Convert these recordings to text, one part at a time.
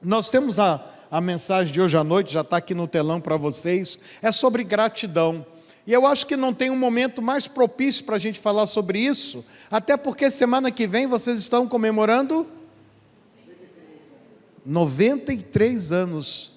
Nós temos a mensagem de hoje à noite, já está aqui no telão para vocês, é sobre gratidão. E eu acho que não tem um momento mais propício para a gente falar sobre isso, até porque semana que vem vocês estão comemorando 93 anos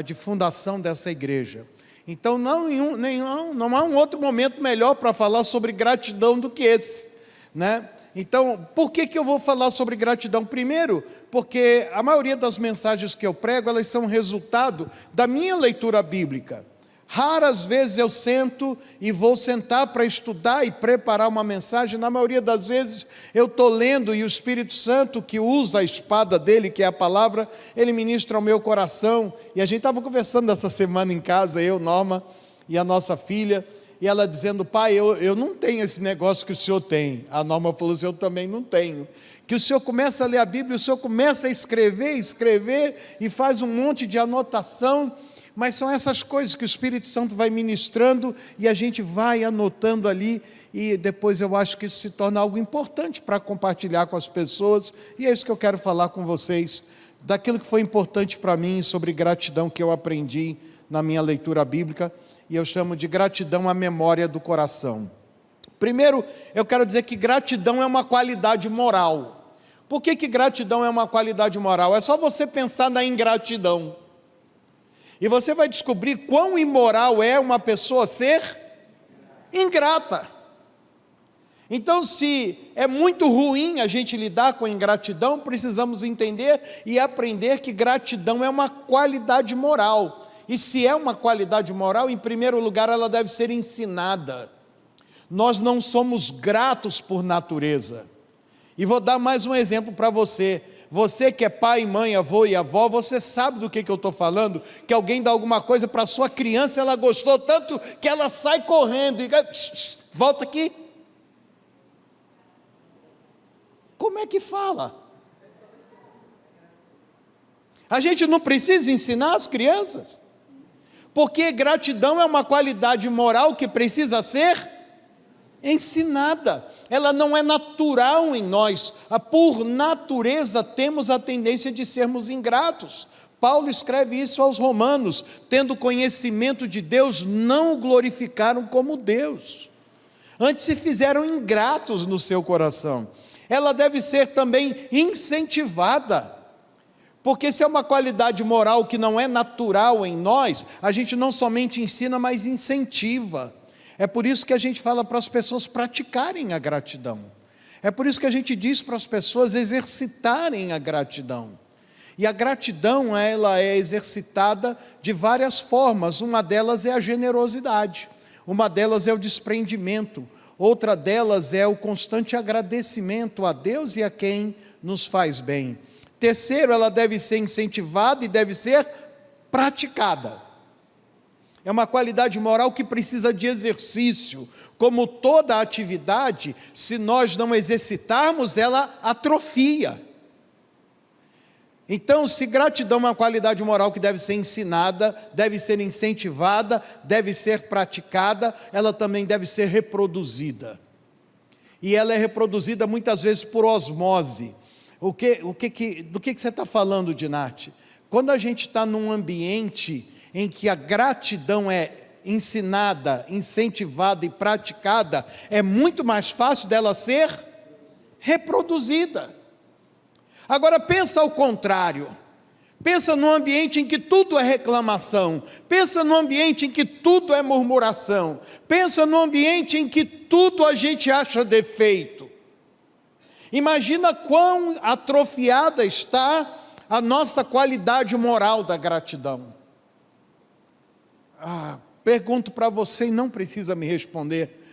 de fundação dessa igreja. Então não há um outro momento melhor para falar sobre gratidão do que esse, né? Então, por que eu vou falar sobre gratidão? Primeiro, porque a maioria das mensagens que eu prego, elas são resultado da minha leitura bíblica. Raras vezes eu sento e vou sentar para estudar e preparar uma mensagem. Na maioria das vezes eu estou lendo e o Espírito Santo, que usa a espada dele, que é a palavra, ele ministra ao meu coração. E a gente estava conversando essa semana em casa, eu, Norma e a nossa filha, e ela dizendo: pai, eu não tenho esse negócio que o senhor tem. A Norma falou assim: eu também não tenho. Que o senhor começa a ler a Bíblia, o senhor começa a escrever e faz um monte de anotação, mas são essas coisas que o Espírito Santo vai ministrando e a gente vai anotando ali, e depois eu acho que isso se torna algo importante para compartilhar com as pessoas, e é isso que eu quero falar com vocês, daquilo que foi importante para mim, sobre gratidão que eu aprendi na minha leitura bíblica, e eu chamo de gratidão à memória do coração. Primeiro, eu quero dizer que gratidão é uma qualidade moral. Por que gratidão é uma qualidade moral? É só você pensar na ingratidão, e você vai descobrir quão imoral é uma pessoa ser ingrata. Então, se é muito ruim a gente lidar com a ingratidão, precisamos entender e aprender que gratidão é uma qualidade moral. E se é uma qualidade moral, em primeiro lugar, ela deve ser ensinada. Nós não somos gratos por natureza. E vou dar mais um exemplo para você. Você que é pai, mãe, avô e avó, você sabe do que eu estou falando? Que alguém dá alguma coisa para a sua criança, ela gostou tanto que ela sai correndo e volta aqui. Como é que fala? A gente não precisa ensinar as crianças, porque gratidão é uma qualidade moral que precisa ser ensinada. Ela não é natural em nós. Por natureza temos a tendência de sermos ingratos. Paulo escreve isso aos Romanos: tendo conhecimento de Deus, não o glorificaram como Deus, antes se fizeram ingratos no seu coração. Ela deve ser também incentivada, porque se é uma qualidade moral que não é natural em nós, a gente não somente ensina, mas incentiva. É por isso que a gente fala para as pessoas praticarem a gratidão. É por isso que a gente diz para as pessoas exercitarem a gratidão. E a gratidão, ela é exercitada de várias formas. Uma delas é a generosidade. Uma delas é o desprendimento. Outra delas é o constante agradecimento a Deus e a quem nos faz bem. Terceiro, ela deve ser incentivada e deve ser praticada. É uma qualidade moral que precisa de exercício. Como toda atividade, se nós não exercitarmos, ela atrofia. Então, se gratidão é uma qualidade moral que deve ser ensinada, deve ser incentivada, deve ser praticada, ela também deve ser reproduzida. E ela é reproduzida muitas vezes por osmose. Do que você está falando, Dinati? Quando a gente está num ambiente em que a gratidão é ensinada, incentivada e praticada, é muito mais fácil dela ser reproduzida. Agora pensa ao contrário. Pensa num ambiente em que tudo é reclamação. Pensa num ambiente em que tudo é murmuração. Pensa num ambiente em que tudo a gente acha defeito. Imagina quão atrofiada está a nossa qualidade moral da gratidão. Pergunto para você e não precisa me responder: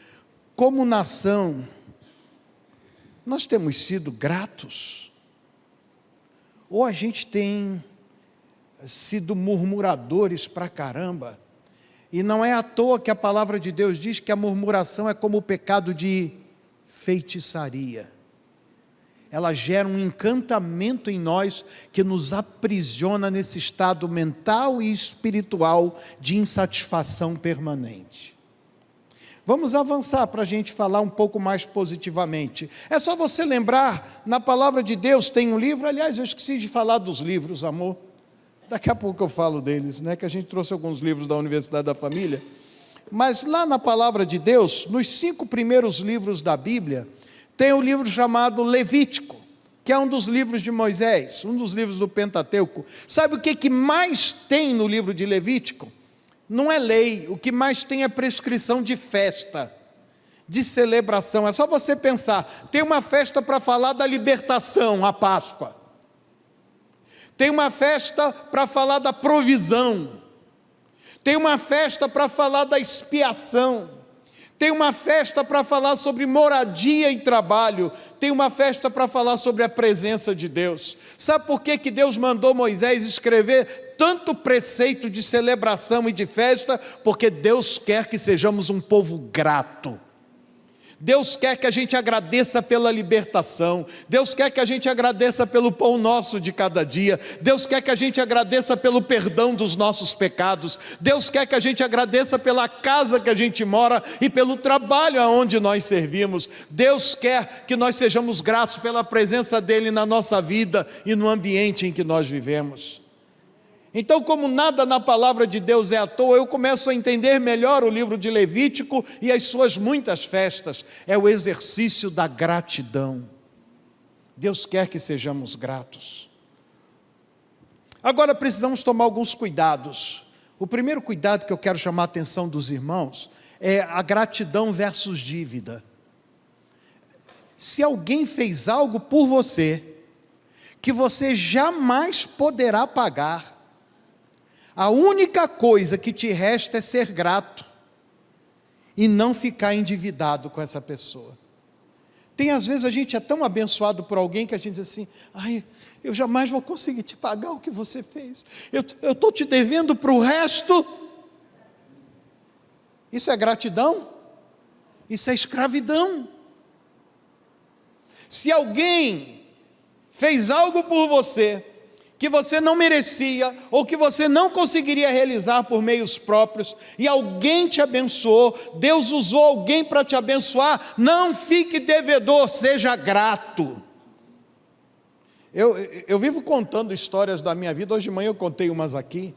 como nação, nós temos sido gratos? Ou a gente tem sido murmuradores pra caramba? E não é à toa que a palavra de Deus diz que a murmuração é como o pecado de feitiçaria. Ela gera um encantamento em nós que nos aprisiona nesse estado mental e espiritual de insatisfação permanente. Vamos avançar para a gente falar um pouco mais positivamente. É só você lembrar, na palavra de Deus tem um livro, aliás, eu esqueci de falar dos livros, amor. Daqui a pouco eu falo deles, né? Que a gente trouxe alguns livros da Universidade da Família. Mas lá na Palavra de Deus, nos 5 primeiros livros da Bíblia, tem um livro chamado Levítico, que é um dos livros de Moisés, um dos livros do Pentateuco. Sabe o que mais tem no livro de Levítico? Não é lei, o que mais tem é prescrição de festa, de celebração. É só você pensar, tem uma festa para falar da libertação, a Páscoa. Tem uma festa para falar da provisão. Tem uma festa para falar da expiação. Tem uma festa para falar sobre moradia e trabalho. Tem uma festa para falar sobre a presença de Deus. Sabe por que Deus mandou Moisés escrever tanto preceito de celebração e de festa? Porque Deus quer que sejamos um povo grato. Deus quer que a gente agradeça pela libertação. Deus quer que a gente agradeça pelo pão nosso de cada dia. Deus quer que a gente agradeça pelo perdão dos nossos pecados. Deus quer que a gente agradeça pela casa que a gente mora e pelo trabalho aonde nós servimos. Deus quer que nós sejamos gratos pela presença dele na nossa vida e no ambiente em que nós vivemos. Então, como nada na palavra de Deus é à toa, eu começo a entender melhor o livro de Levítico e as suas muitas festas. É o exercício da gratidão. Deus quer que sejamos gratos. Agora precisamos tomar alguns cuidados. O primeiro cuidado que eu quero chamar a atenção dos irmãos é a gratidão versus dívida. Se alguém fez algo por você, que você jamais poderá pagar, a única coisa que te resta é ser grato e não ficar endividado com essa pessoa. Tem às vezes a gente é tão abençoado por alguém que a gente diz assim, ai, eu jamais vou conseguir te pagar o que você fez, eu estou te devendo para o resto. Isso é gratidão? Isso é escravidão. Se alguém fez algo por você que você não merecia, ou que você não conseguiria realizar por meios próprios, e alguém te abençoou, Deus usou alguém para te abençoar, não fique devedor, seja grato. Eu vivo contando histórias da minha vida. Hoje de manhã eu contei umas aqui.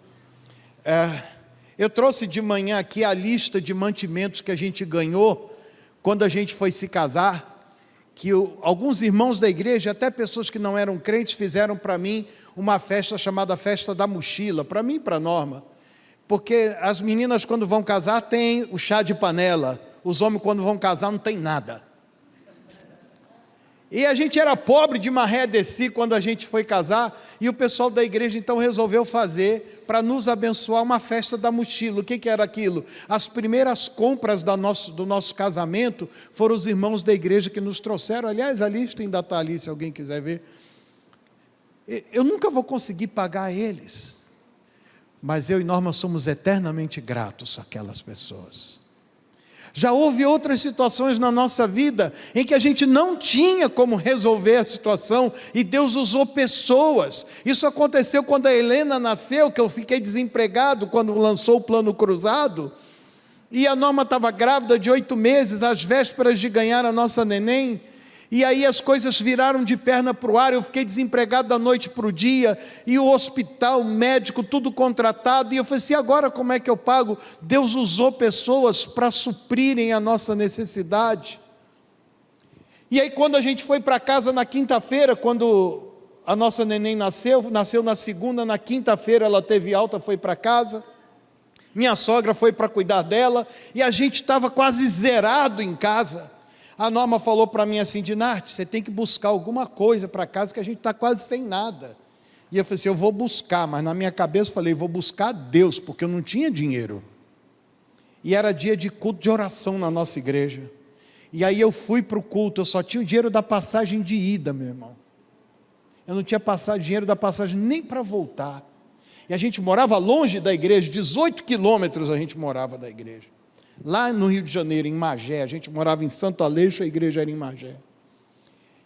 Eu trouxe de manhã aqui a lista de mantimentos que a gente ganhou quando a gente foi se casar, que alguns irmãos da igreja, até pessoas que não eram crentes, fizeram para mim uma festa chamada Festa da Mochila, para mim e para a Norma, porque as meninas quando vão casar têm o chá de panela, os homens quando vão casar não tem nada. E a gente era pobre de maré de si quando a gente foi casar, e o pessoal da igreja então resolveu fazer, para nos abençoar, uma festa da mochila. O que era aquilo? As primeiras compras do nosso casamento foram os irmãos da igreja que nos trouxeram. Aliás, a lista ainda está ali, se alguém quiser ver. Eu nunca vou conseguir pagar eles, mas eu e Norma somos eternamente gratos àquelas pessoas. Já houve outras situações na nossa vida em que a gente não tinha como resolver a situação e Deus usou pessoas. Isso aconteceu quando a Helena nasceu, que eu fiquei desempregado quando lançou o Plano Cruzado, e a Norma estava grávida de 8 meses, às vésperas de ganhar a nossa neném, e aí as coisas viraram de perna para o ar. Eu fiquei desempregado da noite para o dia, e o hospital, o médico, tudo contratado, e eu falei assim, agora como é que eu pago? Deus usou pessoas para suprirem a nossa necessidade. E aí quando a gente foi para casa na quinta-feira, quando a nossa neném nasceu na segunda, na quinta-feira ela teve alta, foi para casa, minha sogra foi para cuidar dela, e a gente estava quase zerado em casa. A Norma falou para mim assim, Dinarte, você tem que buscar alguma coisa para casa, que a gente está quase sem nada. E eu falei assim, eu vou buscar, mas na minha cabeça eu falei, vou buscar Deus, porque eu não tinha dinheiro. E era dia de culto de oração na nossa igreja. E aí eu fui para o culto, eu só tinha o dinheiro da passagem de ida, meu irmão. Eu não tinha dinheiro da passagem nem para voltar. E a gente morava longe da igreja, 18 quilômetros a gente morava da igreja. Lá no Rio de Janeiro, em Magé, a gente morava em Santo Aleixo, a igreja era em Magé.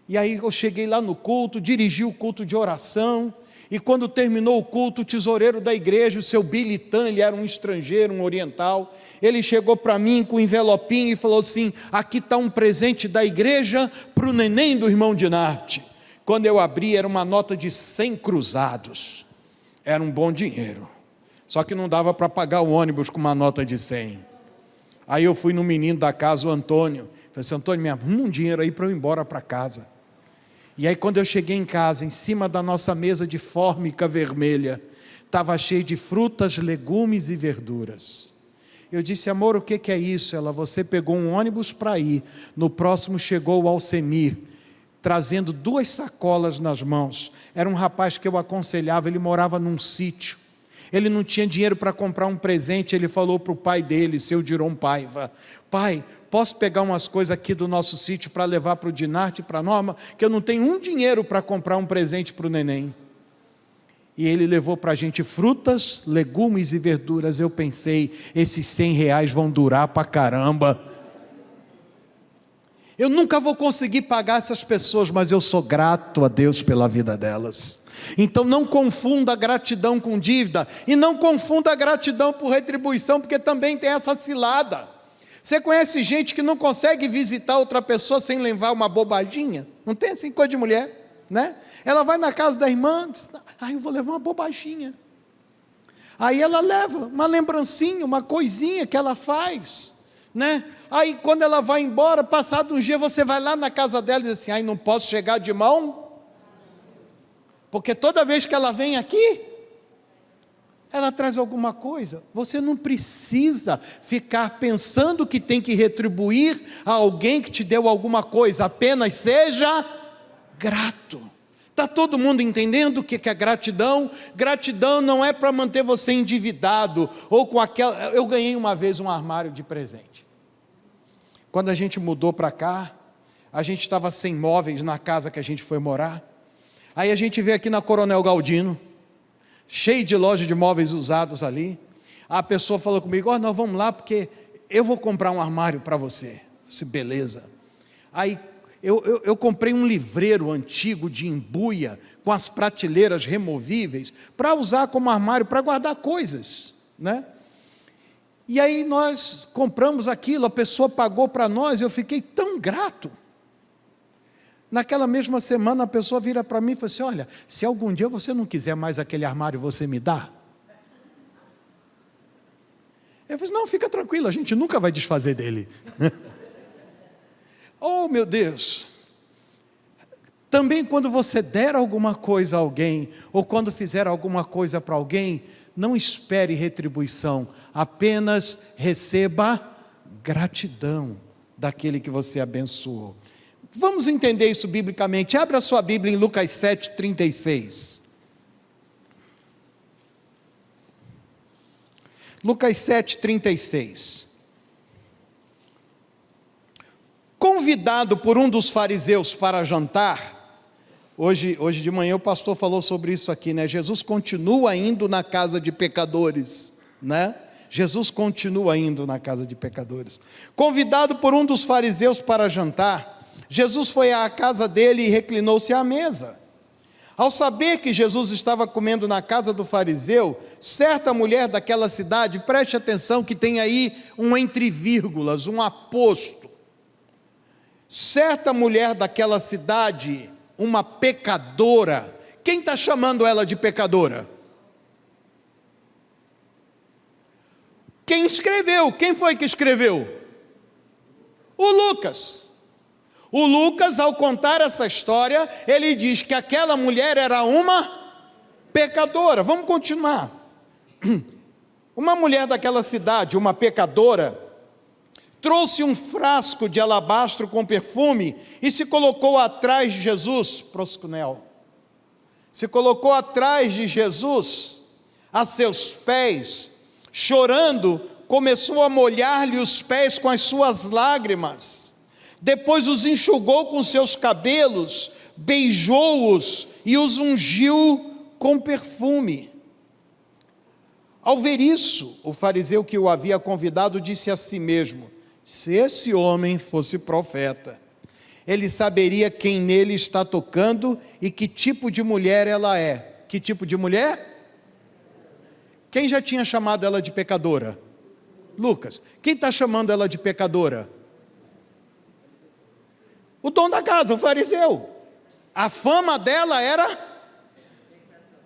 E aí eu cheguei lá no culto, dirigi o culto de oração, e quando terminou o culto, o tesoureiro da igreja, o seu Bilitã, ele era um estrangeiro, um oriental, ele chegou para mim com um envelopinho e falou assim, aqui está um presente da igreja para o neném do irmão Dinarte. Quando eu abri, era uma nota de 100 cruzados. Era um bom dinheiro. Só que não dava para pagar o ônibus com uma nota de 100. Aí eu fui no menino da casa, o Antônio. Falei assim: Antônio, me arruma um dinheiro aí para eu ir embora para casa. E aí quando eu cheguei em casa, em cima da nossa mesa de fórmica vermelha, estava cheio de frutas, legumes e verduras. Eu disse: amor, o que é isso? Ela: você pegou um ônibus para ir, no próximo chegou o Alcemir, trazendo 2 sacolas nas mãos. Era um rapaz que eu aconselhava, ele morava num sítio. Ele não tinha dinheiro para comprar um presente. Ele falou para o pai dele, seu Diron Paiva: pai, posso pegar umas coisas aqui do nosso sítio para levar para o Dinarte e para a Norma, que eu não tenho um dinheiro para comprar um presente para o neném. E ele levou para a gente frutas, legumes e verduras. Eu pensei: esses R$100 vão durar para caramba. Eu nunca vou conseguir pagar essas pessoas, mas eu sou grato a Deus pela vida delas. Então não confunda gratidão com dívida, e não confunda gratidão por retribuição, porque também tem essa cilada. Você conhece gente que não consegue visitar outra pessoa sem levar uma bobaginha? Não tem assim, coisa de mulher, né? Ela vai na casa da irmã, diz: eu vou levar uma bobaginha. Aí ela leva uma lembrancinha, uma coisinha que ela faz, né? Aí quando ela vai embora, passado um dia, você vai lá na casa dela e diz assim: não posso chegar de mão, porque toda vez que ela vem aqui, ela traz alguma coisa. Você não precisa ficar pensando que tem que retribuir a alguém que te deu alguma coisa, apenas seja grato. Está todo mundo entendendo o que é gratidão? Gratidão não é para manter você endividado, ou com aquela... Eu ganhei uma vez um armário de presente. Quando a gente mudou para cá, a gente estava sem móveis na casa que a gente foi morar. Aí a gente veio aqui na Coronel Galdino, cheio de loja de móveis usados ali. A pessoa falou comigo: nós vamos lá porque eu vou comprar um armário para você. Eu disse: beleza. Aí eu comprei um livreiro antigo de embuia, com as prateleiras removíveis, para usar como armário, para guardar coisas, né? E aí nós compramos aquilo, a pessoa pagou para nós, eu fiquei tão grato. Naquela mesma semana a pessoa vira para mim e fala assim: olha, se algum dia você não quiser mais aquele armário, você me dá? Eu falei: não, fica tranquilo, a gente nunca vai desfazer dele. Oh meu Deus! Também quando você der alguma coisa a alguém, ou quando fizer alguma coisa para alguém, não espere retribuição, apenas receba gratidão daquele que você abençoou. Vamos entender isso biblicamente. Abra a sua Bíblia em Lucas 7,36. Lucas 7,36. Convidado por um dos fariseus para jantar, hoje de manhã o pastor falou sobre isso aqui, né? Jesus continua indo na casa de pecadores, né? Jesus continua indo na casa de pecadores. Convidado por um dos fariseus para jantar, Jesus foi à casa dele e reclinou-se à mesa. Ao saber que Jesus estava comendo na casa do fariseu, certa mulher daquela cidade, preste atenção que tem aí um entre vírgulas, um aposto. Certa mulher daquela cidade, uma pecadora. Quem está chamando ela de pecadora? Quem escreveu? Quem foi que escreveu? O Lucas. O Lucas, ao contar essa história, ele diz que aquela mulher era uma pecadora. Vamos continuar. Uma mulher daquela cidade, uma pecadora, trouxe um frasco de alabastro com perfume e se colocou atrás de Jesus, proscunel. Se colocou atrás de Jesus, a seus pés, chorando, começou a molhar-lhe os pés com as suas lágrimas. Depois os enxugou com seus cabelos, beijou-os e os ungiu com perfume. Ao ver isso, o fariseu que o havia convidado disse a si mesmo: se esse homem fosse profeta, ele saberia quem nele está tocando e que tipo de mulher ela é. Que tipo de mulher? Quem já tinha chamado ela de pecadora? Lucas. Quem está chamando ela de pecadora? O dono da casa, o fariseu. A fama dela era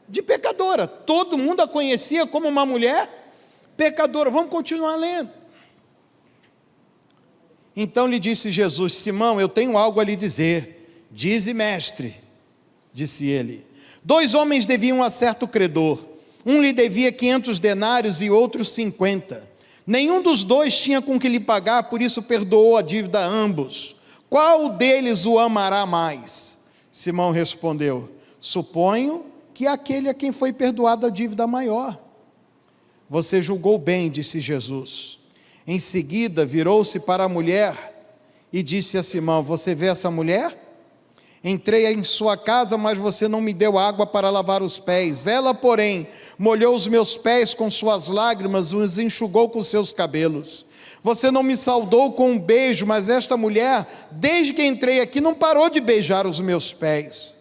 de pecadora. Todo mundo a conhecia como uma mulher pecadora. Vamos continuar lendo. Então lhe disse Jesus: Simão, eu tenho algo a lhe dizer. Dize, mestre, disse ele. 2 homens deviam a certo credor. Um lhe devia 500 denários e outro 50. Nenhum dos dois tinha com que lhe pagar, por isso perdoou a dívida a ambos. Qual deles o amará mais? Simão respondeu: suponho que aquele a quem foi perdoada a dívida maior. Você julgou bem, disse Jesus. Em seguida virou-se para a mulher e disse a Simão: você vê essa mulher? Entrei em sua casa, mas você não me deu água para lavar os pés. Ela, porém, molhou os meus pés com suas lágrimas e os enxugou com seus cabelos. Você não me saudou com um beijo, mas esta mulher, desde que entrei aqui, não parou de beijar os meus pés.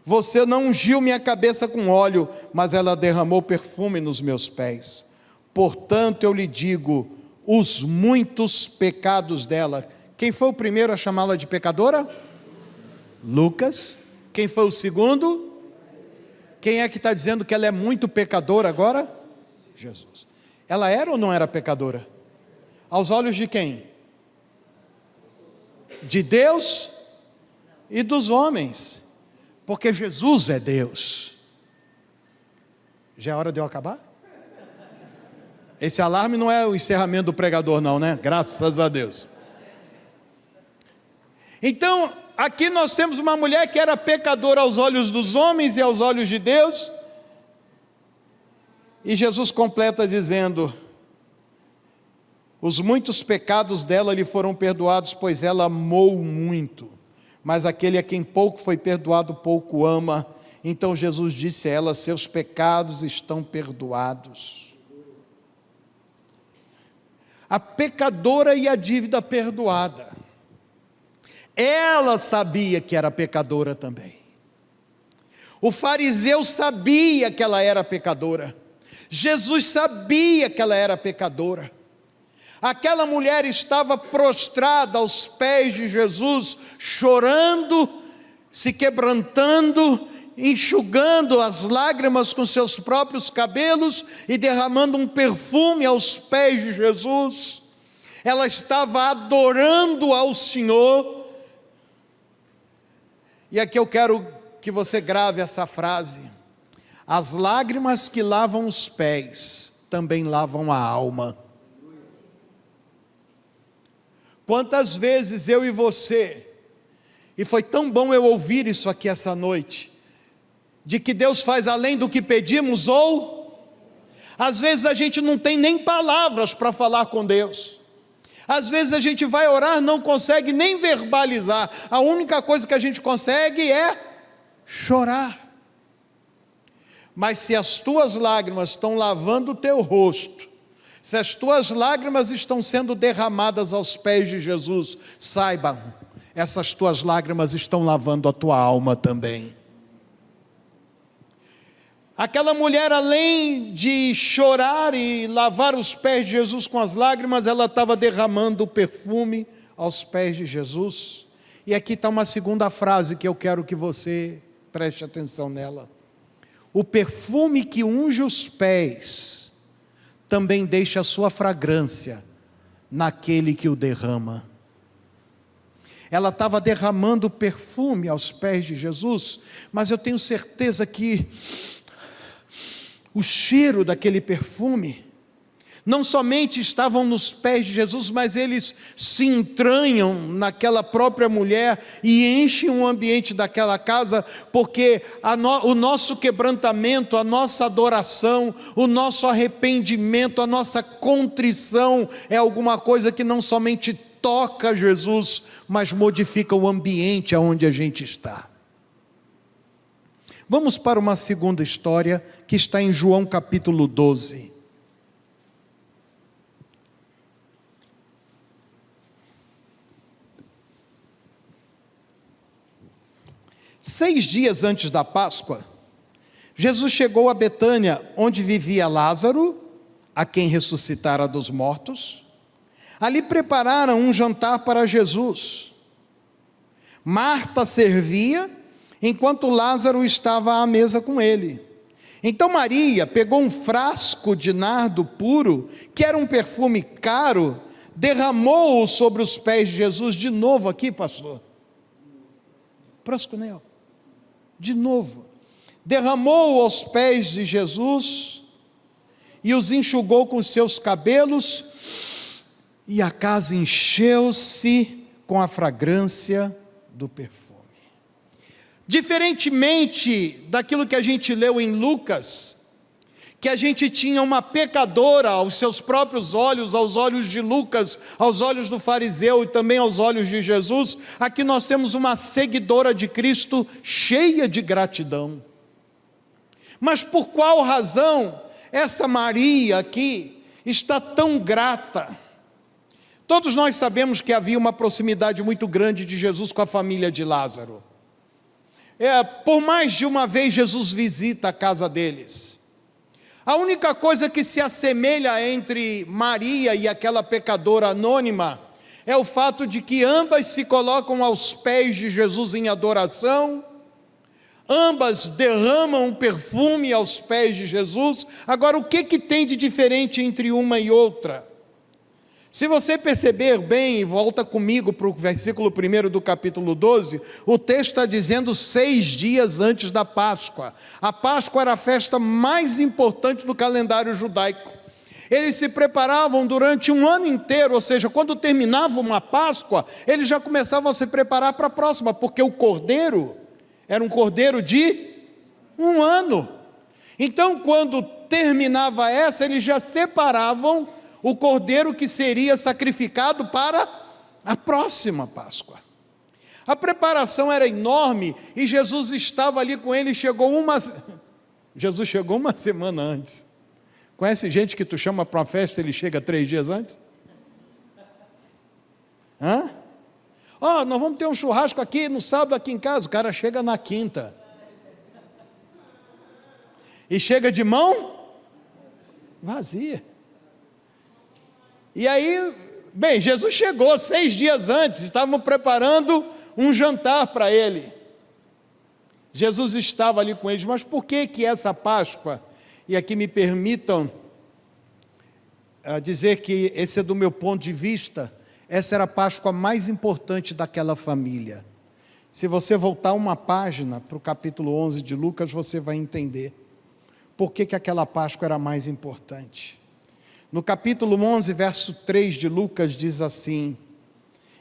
Você não ungiu minha cabeça com óleo, mas ela derramou perfume nos meus pés. Portanto, eu lhe digo, os muitos pecados dela. Quem foi o primeiro a chamá-la de pecadora? Lucas. Quem foi o segundo? Quem é que está dizendo que ela é muito pecadora agora? Jesus. Ela era ou não era pecadora? Aos olhos de quem? De Deus e dos homens, porque Jesus é Deus. Já é hora de eu acabar? Esse alarme não é o encerramento do pregador não, né? Graças a Deus. Então, aqui nós temos uma mulher que era pecadora aos olhos dos homens e aos olhos de Deus, e Jesus completa dizendo: os muitos pecados dela lhe foram perdoados, pois ela amou muito, mas aquele a quem pouco foi perdoado, pouco ama. Então Jesus disse a ela: seus pecados estão perdoados. A pecadora e a dívida perdoada. Ela sabia que era pecadora também. O fariseu sabia que ela era pecadora. Jesus sabia que ela era pecadora. Aquela mulher estava prostrada aos pés de Jesus, chorando, se quebrantando, enxugando as lágrimas com seus próprios cabelos e derramando um perfume aos pés de Jesus. Ela estava adorando ao Senhor. E aqui eu quero que você grave essa frase: as lágrimas que lavam os pés também lavam a alma. Quantas vezes eu e você, e foi tão bom eu ouvir isso aqui essa noite, de que Deus faz além do que pedimos, ou às vezes a gente não tem nem palavras para falar com Deus. Às vezes a gente vai orar, não consegue nem verbalizar. A única coisa que a gente consegue é chorar. Mas se as tuas lágrimas estão lavando o teu rosto, se as tuas lágrimas estão sendo derramadas aos pés de Jesus, saiba, essas tuas lágrimas estão lavando a tua alma também. Aquela mulher, além de chorar e lavar os pés de Jesus com as lágrimas, ela estava derramando o perfume aos pés de Jesus. E aqui está uma segunda frase que eu quero que você preste atenção nela. O perfume que unge os pés também deixa a sua fragrância naquele que o derrama. Ela estava derramando perfume aos pés de Jesus, mas eu tenho certeza que o cheiro daquele perfume não somente estavam nos pés de Jesus, mas eles se entranham naquela própria mulher e enchem o ambiente daquela casa, porque o nosso quebrantamento, a nossa adoração, o nosso arrependimento, a nossa contrição é alguma coisa que não somente toca Jesus, mas modifica o ambiente aonde a gente está. Vamos para uma segunda história que está em João capítulo 12. Seis dias antes da Páscoa, Jesus chegou a Betânia, onde vivia Lázaro, a quem ressuscitara dos mortos. Ali prepararam um jantar para Jesus. Marta servia, enquanto Lázaro estava à mesa com ele. Então Maria pegou um frasco de nardo puro, que era um perfume caro, derramou-o sobre os pés de Jesus. De novo aqui, pastor. Proscunel. De novo. Derramou-o aos pés de Jesus e os enxugou com os seus cabelos, e a casa encheu-se com a fragrância do perfume. Diferentemente daquilo que a gente leu em Lucas, que a gente tinha uma pecadora aos seus próprios olhos, aos olhos de Lucas, aos olhos do fariseu e também aos olhos de Jesus, aqui nós temos uma seguidora de Cristo cheia de gratidão. Mas por qual razão essa Maria aqui está tão grata? Todos nós sabemos que havia uma proximidade muito grande de Jesus com a família de Lázaro. Por mais de uma vez Jesus visita a casa deles. A única coisa que se assemelha entre Maria e aquela pecadora anônima é o fato de que ambas se colocam aos pés de Jesus em adoração, ambas derramam um perfume aos pés de Jesus. Agora, o que tem de diferente entre uma e outra? Se você perceber bem, e volta comigo para o versículo 1 do capítulo 12, o texto está dizendo 6 dias antes da Páscoa. A Páscoa era a festa mais importante do calendário judaico. Eles se preparavam durante um ano inteiro, ou seja, quando terminava uma Páscoa, eles já começavam a se preparar para a próxima, porque o cordeiro era um cordeiro de 1 ano. Então, quando terminava essa, eles já separavam o cordeiro que seria sacrificado para a próxima Páscoa. A preparação era enorme e Jesus estava ali com ele. Jesus chegou uma semana antes. Conhece gente que tu chama para uma festa e ele chega 3 dias antes? Nós vamos ter um churrasco aqui no sábado aqui em casa. O cara chega na quinta e chega de mão vazia. E aí, Jesus chegou 6 dias antes, estavam preparando um jantar para ele. Jesus estava ali com eles, mas por que essa Páscoa? E aqui me permitam dizer que esse é do meu ponto de vista, essa era a Páscoa mais importante daquela família. Se você voltar uma página para o capítulo 11 de Lucas, você vai entender por que aquela Páscoa era mais importante. No capítulo 11, verso 3 de Lucas, diz assim: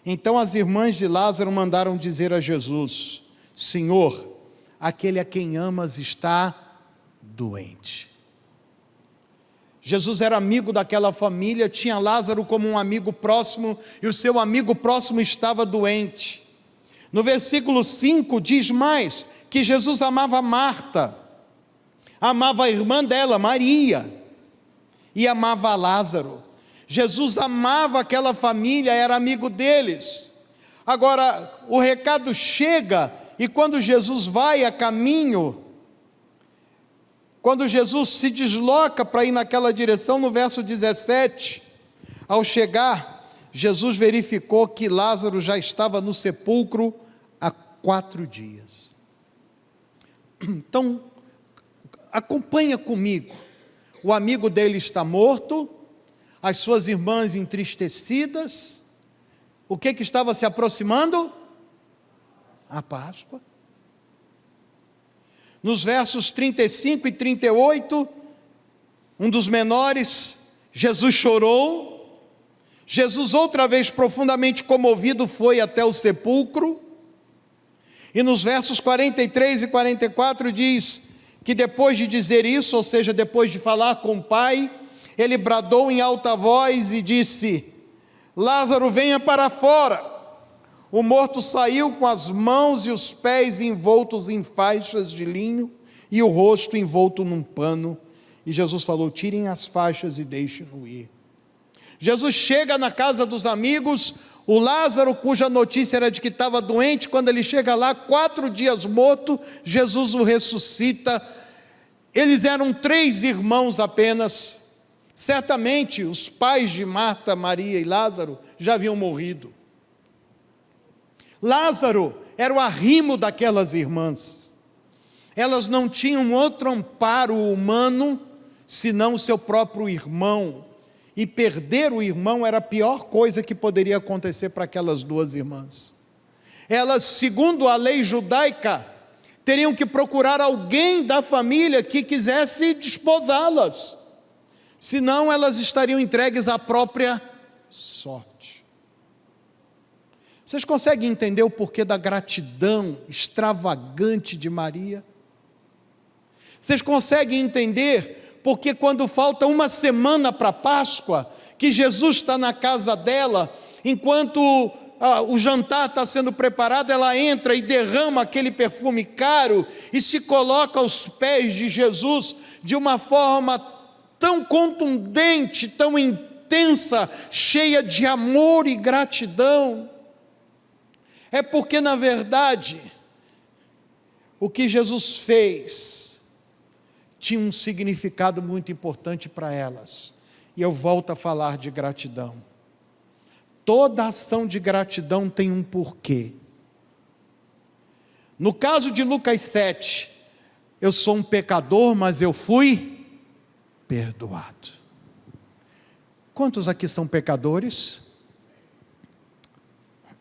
então as irmãs de Lázaro mandaram dizer a Jesus: Senhor, aquele a quem amas está doente. Jesus era amigo daquela família, tinha Lázaro como um amigo próximo, e o seu amigo próximo estava doente. No versículo 5 diz mais, que Jesus amava Marta, amava a irmã dela, Maria, e amava a Lázaro. Jesus amava aquela família, era amigo deles. Agora, o recado chega, e quando Jesus vai a caminho, quando Jesus se desloca para ir naquela direção, no verso 17, ao chegar, Jesus verificou que Lázaro já estava no sepulcro há 4 dias. Então, acompanha comigo. O amigo dele está morto, as suas irmãs entristecidas. O que estava se aproximando? A Páscoa. Nos versos 35 e 38, um dos menores, Jesus chorou. Jesus, outra vez profundamente comovido, foi até o sepulcro. E nos versos 43 e 44 diz que depois de dizer isso, ou seja, depois de falar com o Pai, ele bradou em alta voz e disse: Lázaro, venha para fora. O morto saiu com as mãos e os pés envoltos em faixas de linho e o rosto envolto num pano. E Jesus falou: tirem as faixas e deixem-no ir. Jesus chega na casa dos amigos. O Lázaro, cuja notícia era de que estava doente, quando ele chega lá, 4 dias morto, Jesus o ressuscita. Eles eram 3 irmãos apenas. Certamente os pais de Marta, Maria e Lázaro já haviam morrido. Lázaro era o arrimo daquelas irmãs. elas não tinham outro amparo humano, senão o seu próprio irmão, e perder o irmão era a pior coisa que poderia acontecer para aquelas duas irmãs. Elas, segundo a lei judaica, teriam que procurar alguém da família que quisesse desposá-las, senão elas estariam entregues à própria sorte. Vocês conseguem entender o porquê da gratidão extravagante de Maria? Vocês conseguem entender porque quando falta uma semana para a Páscoa, que Jesus está na casa dela, enquanto o jantar está sendo preparado, ela entra e derrama aquele perfume caro e se coloca aos pés de Jesus de uma forma tão contundente, tão intensa, cheia de amor e gratidão. É porque, na verdade, o que Jesus fez tinha um significado muito importante para elas. E eu volto a falar de gratidão. Toda ação de gratidão tem um porquê. No caso de Lucas 7, eu sou um pecador, mas eu fui perdoado. Quantos aqui são pecadores?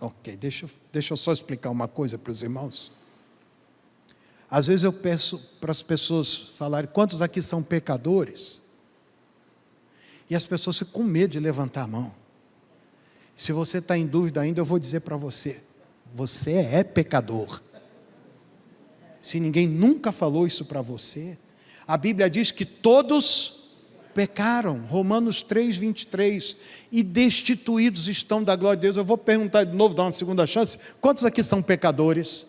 Ok, deixa eu só explicar uma coisa para os irmãos. Às vezes eu peço para as pessoas falarem, quantos aqui são pecadores? E as pessoas ficam com medo de levantar a mão. Se você está em dúvida ainda, eu vou dizer para você, você é pecador. Se ninguém nunca falou isso para você, a Bíblia diz que todos pecaram, Romanos 3, 23, e destituídos estão da glória de Deus. Eu vou perguntar de novo, dar uma segunda chance, quantos aqui são pecadores?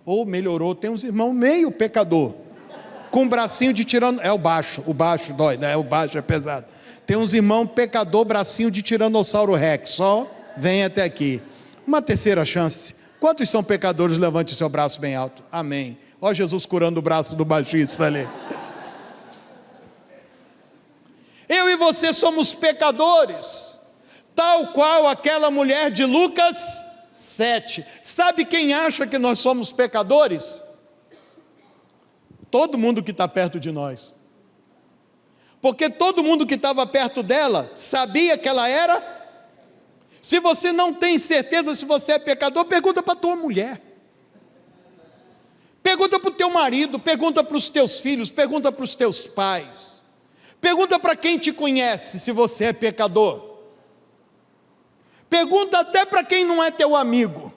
Ou melhorou, tem uns irmãos meio pecador, com um bracinho de tiranossauro, o baixo dói, né? O baixo é pesado. Tem uns irmãos pecador, bracinho de tiranossauro rex, só vem até aqui. Uma terceira chance, quantos são pecadores? Levante o seu braço bem alto, amém. Ó Jesus curando o braço do baixista ali. Eu e você somos pecadores, tal qual aquela mulher de Lucas 7. Sabe quem acha que nós somos pecadores? Todo mundo que está perto de nós. Porque todo mundo que estava perto dela sabia que ela era. Se você não tem certeza se você é pecador, pergunta para a tua mulher. Pergunta para o teu marido, pergunta para os teus filhos, pergunta para os teus pais. Pergunta para quem te conhece se você é pecador. Pergunta até para quem não é teu amigo.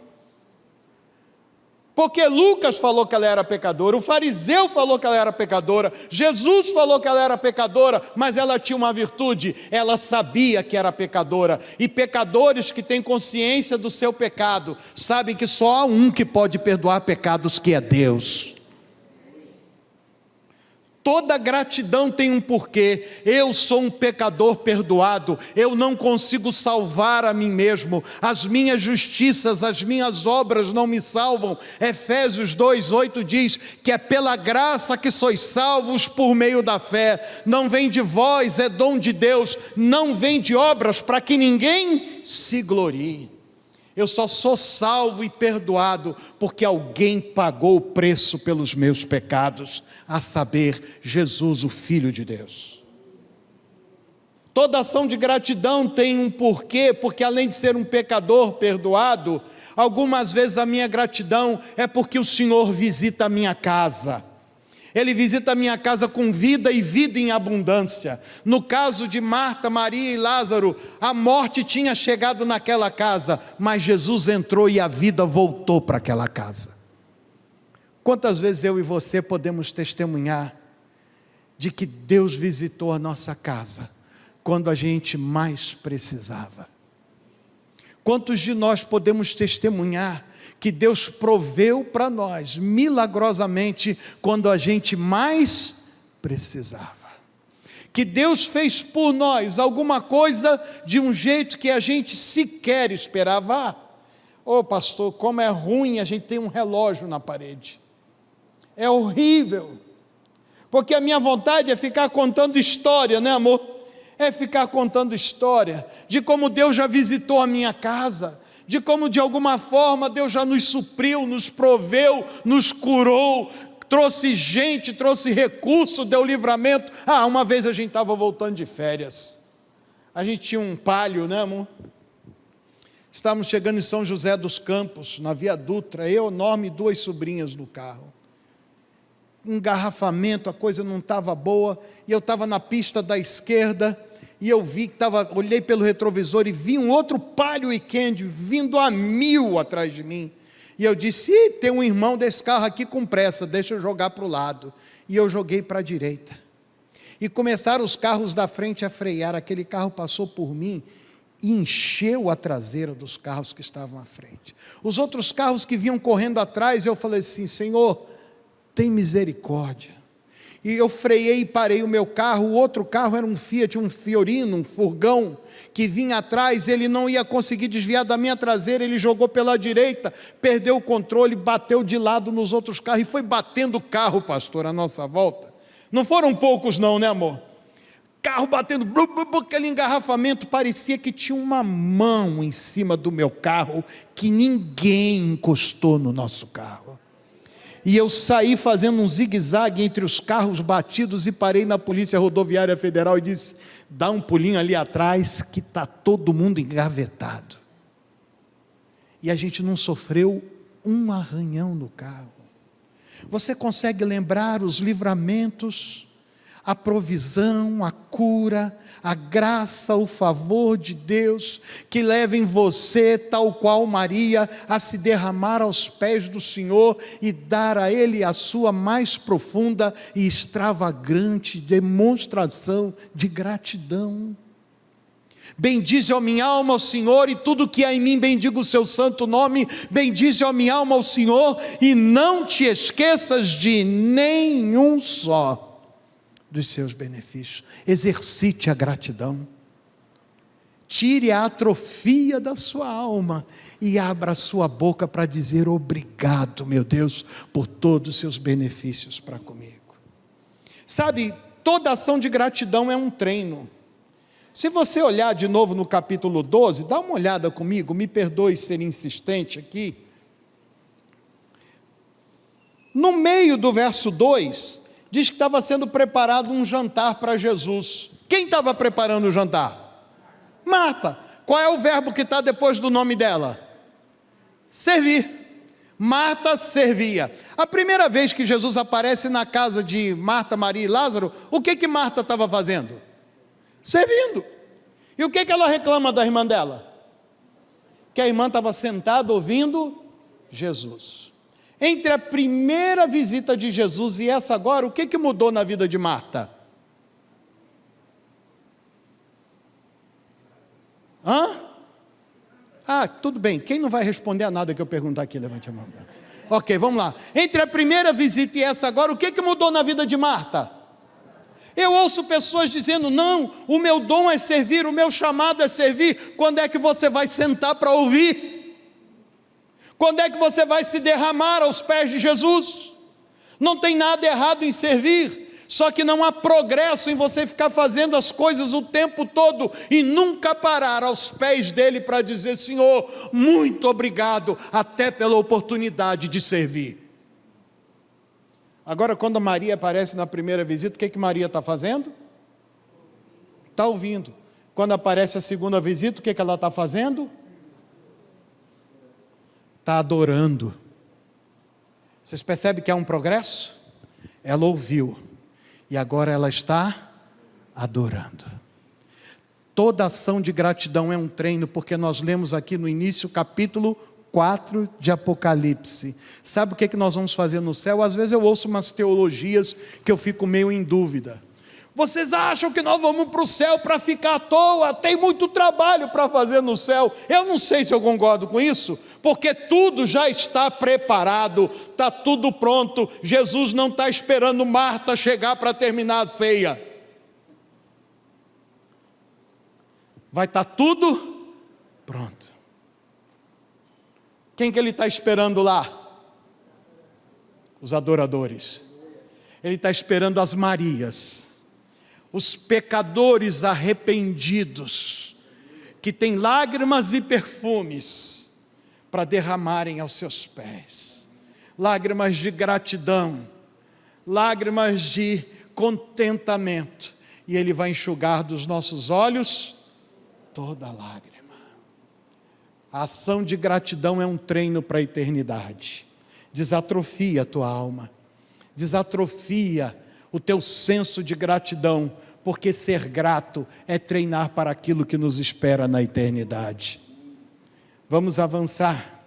Porque Lucas falou que ela era pecadora, o fariseu falou que ela era pecadora, Jesus falou que ela era pecadora, mas ela tinha uma virtude, ela sabia que era pecadora. E pecadores que têm consciência do seu pecado, sabem que só há um que pode perdoar pecados, que é Deus. Toda gratidão tem um porquê. Eu sou um pecador perdoado, eu não consigo salvar a mim mesmo, as minhas justiças, as minhas obras não me salvam. Efésios 2:8 diz que é pela graça que sois salvos por meio da fé, não vem de vós, é dom de Deus, não vem de obras para que ninguém se glorie. Eu só sou salvo e perdoado porque alguém pagou o preço pelos meus pecados, a saber, Jesus, o Filho de Deus. Toda ação de gratidão tem um porquê, porque além de ser um pecador perdoado, algumas vezes a minha gratidão é porque o Senhor visita a minha casa. Ele visita a minha casa com vida e vida em abundância. No caso de Marta, Maria e Lázaro, a morte tinha chegado naquela casa, mas Jesus entrou e a vida voltou para aquela casa. Quantas vezes eu e você podemos testemunhar de que Deus visitou a nossa casa quando a gente mais precisava? Quantos de nós podemos testemunhar que Deus proveu para nós milagrosamente quando a gente mais precisava? Que Deus fez por nós alguma coisa de um jeito que a gente sequer esperava. Ô pastor, como é ruim a gente ter um relógio na parede. É horrível. Porque a minha vontade é ficar contando história, né, amor? É ficar contando história de como Deus já visitou a minha casa, de como de alguma forma Deus já nos supriu, nos proveu, nos curou, trouxe gente, trouxe recurso, deu livramento. Uma vez a gente estava voltando de férias, a gente tinha um Palio, né, amor? Estávamos chegando em São José dos Campos, na Via Dutra, eu, Norma e 2 sobrinhas no carro. Engarrafamento, a coisa não estava boa, e eu estava na pista da esquerda, e eu vi que olhei pelo retrovisor e vi um outro Palio Weekend vindo a 1000 atrás de mim. E eu disse: tem um irmão desse carro aqui com pressa, deixa eu jogar para o lado. E eu joguei para a direita. E começaram os carros da frente a frear. Aquele carro passou por mim e encheu a traseira dos carros que estavam à frente. Os outros carros que vinham correndo atrás, eu falei assim: Senhor, tem misericórdia. E eu freiei e parei o meu carro. O outro carro era um Fiat, um Fiorino, um furgão, que vinha atrás. Ele não ia conseguir desviar da minha traseira, ele jogou pela direita, perdeu o controle, bateu de lado nos outros carros, e foi batendo o carro, pastor, à nossa volta. Não foram poucos não, né, amor? Carro batendo, aquele engarrafamento, parecia que tinha uma mão em cima do meu carro, que ninguém encostou no nosso carro. E eu saí fazendo um zigue-zague entre os carros batidos e parei na Polícia Rodoviária Federal e disse: dá um pulinho ali atrás que está todo mundo engavetado. E a gente não sofreu um arranhão no carro. Você consegue lembrar os livramentos, a provisão, a cura, a graça, o favor de Deus, que leva em você, tal qual Maria, a se derramar aos pés do Senhor e dar a Ele a sua mais profunda e extravagante demonstração de gratidão? Bendize a minha alma ao Senhor, e tudo que há em mim bendiga o seu santo nome. Bendize a minha alma ao Senhor, e não te esqueças de nenhum só dos seus benefícios. Exercite a gratidão. Tire a atrofia da sua alma e abra a sua boca para dizer: obrigado, meu Deus, por todos os seus benefícios para comigo. Sabe, toda ação de gratidão é um treino. Se você olhar de novo no capítulo 12, dá uma olhada comigo, me perdoe ser insistente aqui. No meio do verso 2, diz que estava sendo preparado um jantar para Jesus. Quem estava preparando o jantar? Marta. Qual é o verbo que está depois do nome dela? Servir. Marta servia. A primeira vez que Jesus aparece na casa de Marta, Maria e Lázaro, o que Marta estava fazendo? Servindo. E o que ela reclama da irmã dela? Que a irmã estava sentada ouvindo Jesus. Entre a primeira visita de Jesus e essa agora, o que mudou na vida de Marta? Tudo bem, quem não vai responder a nada que eu perguntar aqui, levante a mão. Ok, vamos lá. Entre a primeira visita e essa agora, o que mudou na vida de Marta? Eu ouço pessoas dizendo: não, o meu dom é servir, o meu chamado é servir. Quando é que você vai sentar para ouvir? Quando é que você vai se derramar aos pés de Jesus? Não tem nada errado em servir, só que não há progresso em você ficar fazendo as coisas o tempo todo e nunca parar aos pés dele para dizer: Senhor, muito obrigado, até pela oportunidade de servir. Agora, quando Maria aparece na primeira visita, o que Maria está fazendo? Está ouvindo. Quando aparece a segunda visita, o que ela está fazendo? Está adorando. Vocês percebem que há um progresso? Ela ouviu, e agora ela está adorando. Toda ação de gratidão é um treino, porque nós lemos aqui no início, capítulo 4 de Apocalipse. Sabe o que nós vamos fazer no céu? Às vezes eu ouço umas teologias que eu fico meio em dúvida. Vocês acham que nós vamos para o céu para ficar à toa? Tem muito trabalho para fazer no céu. Eu não sei se eu concordo com isso, porque tudo já está preparado, está tudo pronto. Jesus não está esperando Marta chegar para terminar a ceia. Vai estar tudo pronto. Quem que ele está esperando lá? Os adoradores. Ele está esperando as Marias, os pecadores arrependidos, que têm lágrimas e perfumes para derramarem aos seus pés, lágrimas de gratidão, lágrimas de contentamento, e Ele vai enxugar dos nossos olhos toda lágrima. A ação de gratidão é um treino para a eternidade. Desatrofia a tua alma, desatrofia o teu senso de gratidão, porque ser grato é treinar para aquilo que nos espera na eternidade. Vamos avançar.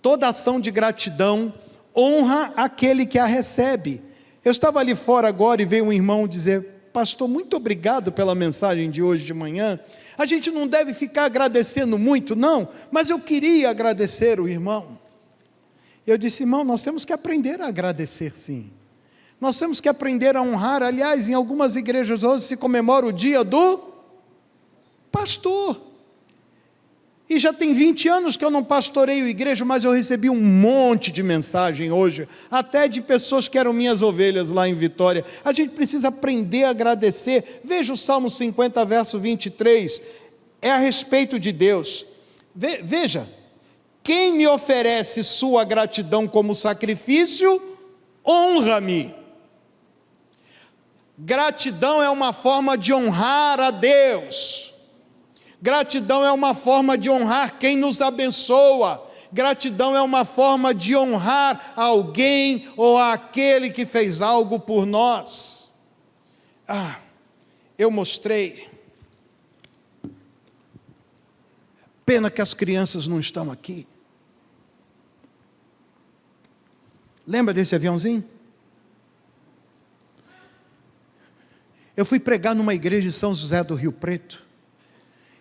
Toda ação de gratidão honra aquele que a recebe. Eu estava ali fora agora e veio um irmão dizer: pastor, muito obrigado pela mensagem de hoje de manhã. A gente não deve ficar agradecendo muito, não, mas eu queria agradecer o irmão. Eu disse: irmão, nós temos que aprender a agradecer, sim. Nós temos que aprender a honrar. Aliás, em algumas igrejas hoje se comemora o dia do pastor. E já tem 20 anos que eu não pastoreio igreja, mas eu recebi um monte de mensagem hoje, até de pessoas que eram minhas ovelhas lá em Vitória. A gente precisa aprender a agradecer. Veja o Salmo 50, verso 23, é a respeito de Deus. Veja, quem me oferece sua gratidão como sacrifício, honra-me. Gratidão é uma forma de honrar a Deus. Gratidão é uma forma de honrar quem nos abençoa. Gratidão é uma forma de honrar alguém ou aquele que fez algo por nós. Eu mostrei. Pena que as crianças não estão aqui. Lembra desse aviãozinho? Eu fui pregar numa igreja em São José do Rio Preto,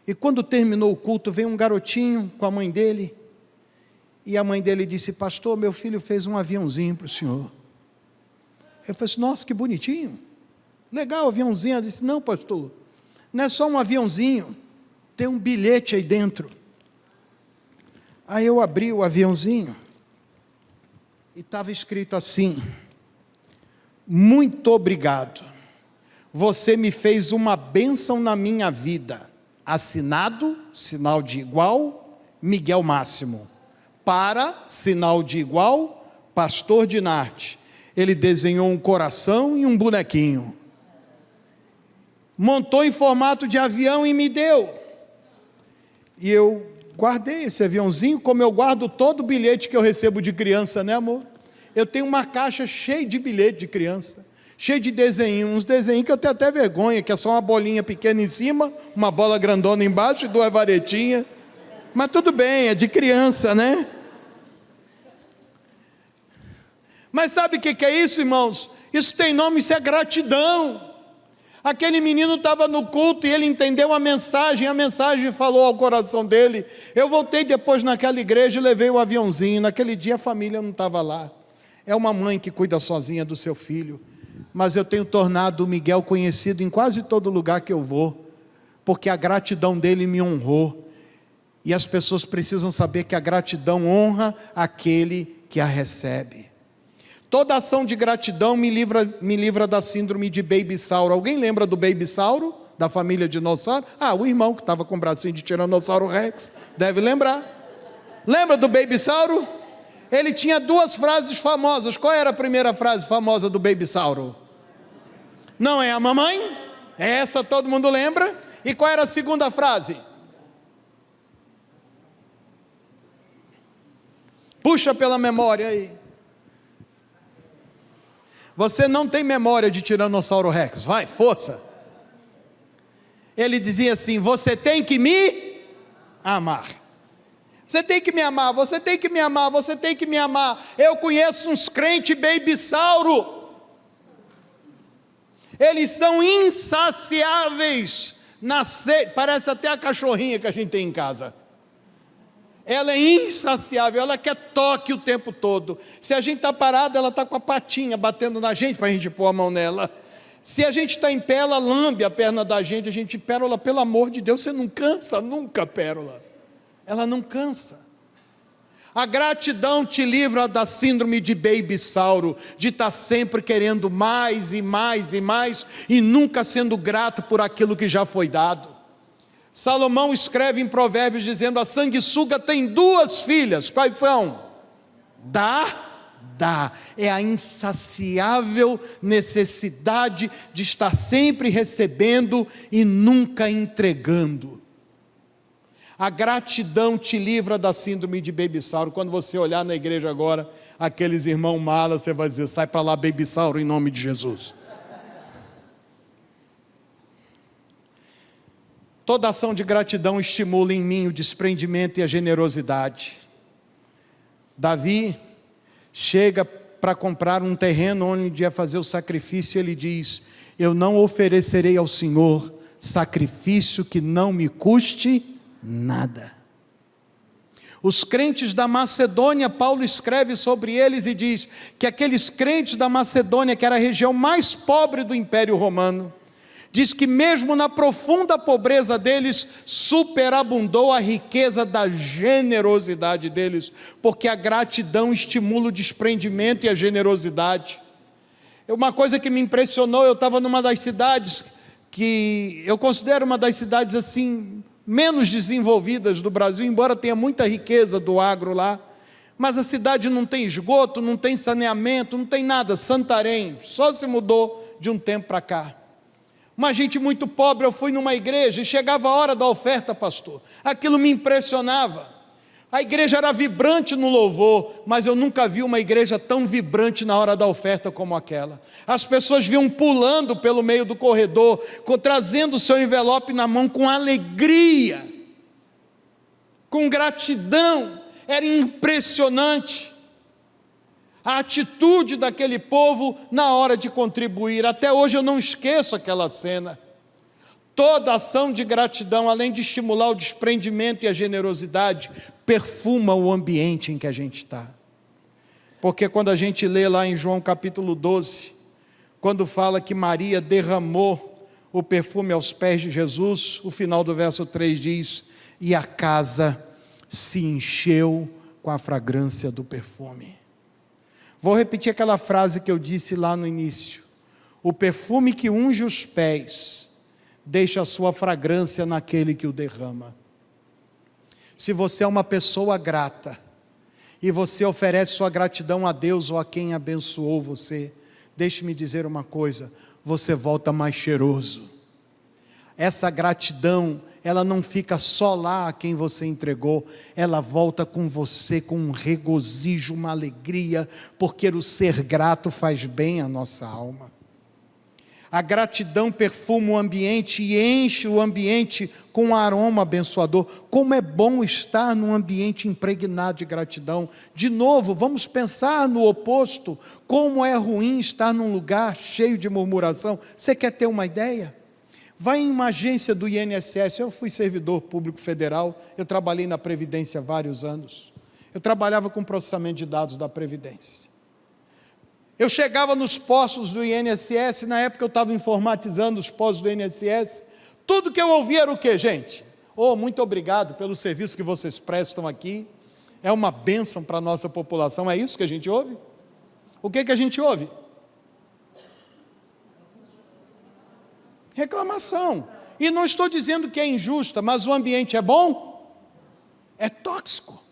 e quando terminou o culto, veio um garotinho com a mãe dele, e a mãe dele disse: pastor, meu filho fez um aviãozinho para o senhor. Eu falei assim: nossa, que bonitinho, legal o aviãozinho. Ela disse: não, pastor, não é só um aviãozinho, tem um bilhete aí dentro. Aí eu abri o aviãozinho, e estava escrito assim: muito obrigado, você me fez uma bênção na minha vida. Assinado, sinal de igual, Miguel Máximo. Para, sinal de igual, Pastor Dinarte. Ele desenhou um coração e um bonequinho. Montou em formato de avião e me deu. E eu guardei esse aviãozinho, como eu guardo todo bilhete que eu recebo de criança, né, amor? Eu tenho uma caixa cheia de bilhete de criança, cheio de desenho, uns desenhos que eu tenho até vergonha, que é só uma bolinha pequena em cima, uma bola grandona embaixo e 2 varetinhas, mas tudo bem, é de criança, né? Mas sabe o que é isso, irmãos? Isso tem nome, isso é gratidão. Aquele menino estava no culto e ele entendeu a mensagem falou ao coração dele. Eu voltei depois naquela igreja e levei o aviãozinho. Naquele dia a família não estava lá. É uma mãe que cuida sozinha do seu filho. Mas eu tenho tornado o Miguel conhecido em quase todo lugar que eu vou, porque a gratidão dele me honrou. E as pessoas precisam saber que a gratidão honra aquele que a recebe. Toda ação de gratidão me livra da síndrome de Baby Sauro. Alguém lembra do Baby Sauro? Da família dinossauro? O irmão que estava com o bracinho de Tiranossauro Rex, deve lembrar. Lembra do Baby Sauro? Ele tinha 2 frases famosas. Qual era a primeira frase famosa do Baby Sauro? Não é a mamãe? Essa todo mundo lembra. E qual era a segunda frase? Puxa pela memória aí. Você não tem memória de Tiranossauro Rex, vai, força. Ele dizia assim: você tem que me amar. Você tem que me amar, você tem que me amar, você tem que me amar. Eu conheço uns crentes babysauro. Eles são insaciáveis. Parece até a cachorrinha que a gente tem em casa. Ela é insaciável, ela quer toque o tempo todo. Se a gente está parado, ela está com a patinha batendo na gente para a gente pôr a mão nela. Se a gente está em pé, ela lambe a perna da gente. Pérola, pelo amor de Deus, você não cansa nunca, Pérola. Ela não cansa. A gratidão te livra da síndrome de babysauro, de estar sempre querendo mais e mais e mais, e nunca sendo grato por aquilo que já foi dado. Salomão escreve em Provérbios dizendo: a sanguessuga tem 2 filhas, quais são? Dá, dá, é a insaciável necessidade de estar sempre recebendo e nunca entregando. A gratidão te livra da síndrome de Babysauro. Quando você olhar na igreja agora, aqueles irmãos malas, você vai dizer: sai para lá, Babysauro, em nome de Jesus. Toda ação de gratidão estimula em mim o desprendimento e a generosidade. Davi chega para comprar um terreno onde ia fazer o sacrifício, e ele diz: eu não oferecerei ao Senhor sacrifício que não me custe nada. Os crentes da Macedônia, Paulo escreve sobre eles e diz que aqueles crentes da Macedônia, que era a região mais pobre do Império Romano, diz que mesmo na profunda pobreza deles, superabundou a riqueza da generosidade deles, porque a gratidão estimula o desprendimento e a generosidade. Uma coisa que me impressionou, eu estava numa das cidades que eu considero uma das cidades assim menos desenvolvidas do Brasil, embora tenha muita riqueza do agro lá, mas a cidade não tem esgoto, não tem saneamento, não tem nada. Santarém só se mudou de um tempo para cá. Uma gente muito pobre. Eu fui numa igreja e chegava a hora da oferta, pastor, aquilo me impressionava. A igreja era vibrante no louvor, mas eu nunca vi uma igreja tão vibrante na hora da oferta como aquela. As pessoas vinham pulando pelo meio do corredor, trazendo o seu envelope na mão com alegria, com gratidão. Era impressionante a atitude daquele povo na hora de contribuir. Até hoje eu não esqueço aquela cena. Toda ação de gratidão, além de estimular o desprendimento e a generosidade, perfuma o ambiente em que a gente está. Porque quando a gente lê lá em João capítulo 12, quando fala que Maria derramou o perfume aos pés de Jesus, o final do verso 3 diz: e a casa se encheu com a fragrância do perfume. Vou repetir aquela frase que eu disse lá no início: o perfume que unge os pés deixa a sua fragrância naquele que o derrama. Se você é uma pessoa grata e você oferece sua gratidão a Deus ou a quem abençoou você, deixe-me dizer uma coisa: você volta mais cheiroso. Essa gratidão, ela não fica só lá a quem você entregou, ela volta com você com um regozijo, uma alegria, porque o ser grato faz bem à nossa alma. A gratidão perfuma o ambiente e enche o ambiente com um aroma abençoador. Como é bom estar num ambiente impregnado de gratidão. De novo, vamos pensar no oposto. Como é ruim estar num lugar cheio de murmuração. Você quer ter uma ideia? Vai em uma agência do INSS. Eu fui servidor público federal, eu trabalhei na Previdência há vários anos. Eu trabalhava com processamento de dados da Previdência. Eu chegava nos postos do INSS, na época eu estava informatizando os postos do INSS, tudo que eu ouvia era o quê, gente? Oh, muito obrigado pelo serviço que vocês prestam aqui, é uma bênção para a nossa população. É isso que a gente ouve? O que a gente ouve? Reclamação. E não estou dizendo que é injusta, mas o ambiente é bom? É tóxico.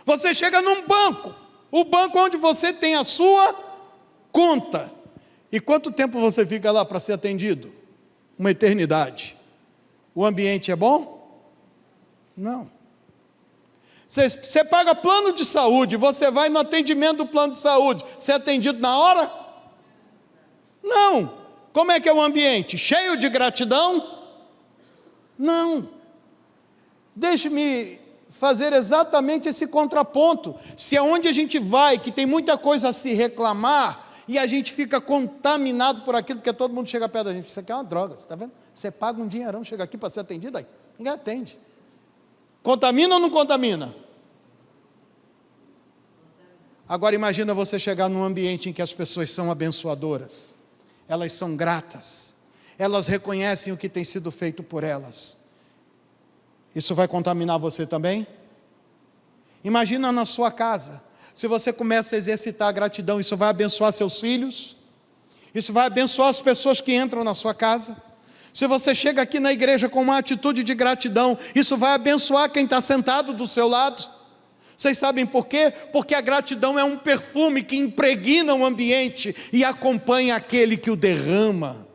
Você chega num banco, o banco onde você tem a sua conta. E quanto tempo você fica lá para ser atendido? Uma eternidade. O ambiente é bom? Não. Você paga plano de saúde, você vai no atendimento do plano de saúde, você é atendido na hora? Não. Como é que é o ambiente? Cheio de gratidão? Não. Deixe-me fazer exatamente esse contraponto. Se aonde a gente vai, que tem muita coisa a se reclamar, e a gente fica contaminado por aquilo, porque todo mundo chega perto da gente: isso aqui é uma droga, você está vendo? Você paga um dinheirão, chega aqui para ser atendido, aí ninguém atende. Contamina ou não contamina? Agora imagina você chegar num ambiente em que as pessoas são abençoadoras, elas são gratas, elas reconhecem o que tem sido feito por elas. Isso vai contaminar você também? Imagina na sua casa, se você começa a exercitar a gratidão, isso vai abençoar seus filhos, isso vai abençoar as pessoas que entram na sua casa. Se você chega aqui na igreja com uma atitude de gratidão, isso vai abençoar quem está sentado do seu lado. Vocês sabem por quê? Porque a gratidão é um perfume que impregna o ambiente e acompanha aquele que o derrama.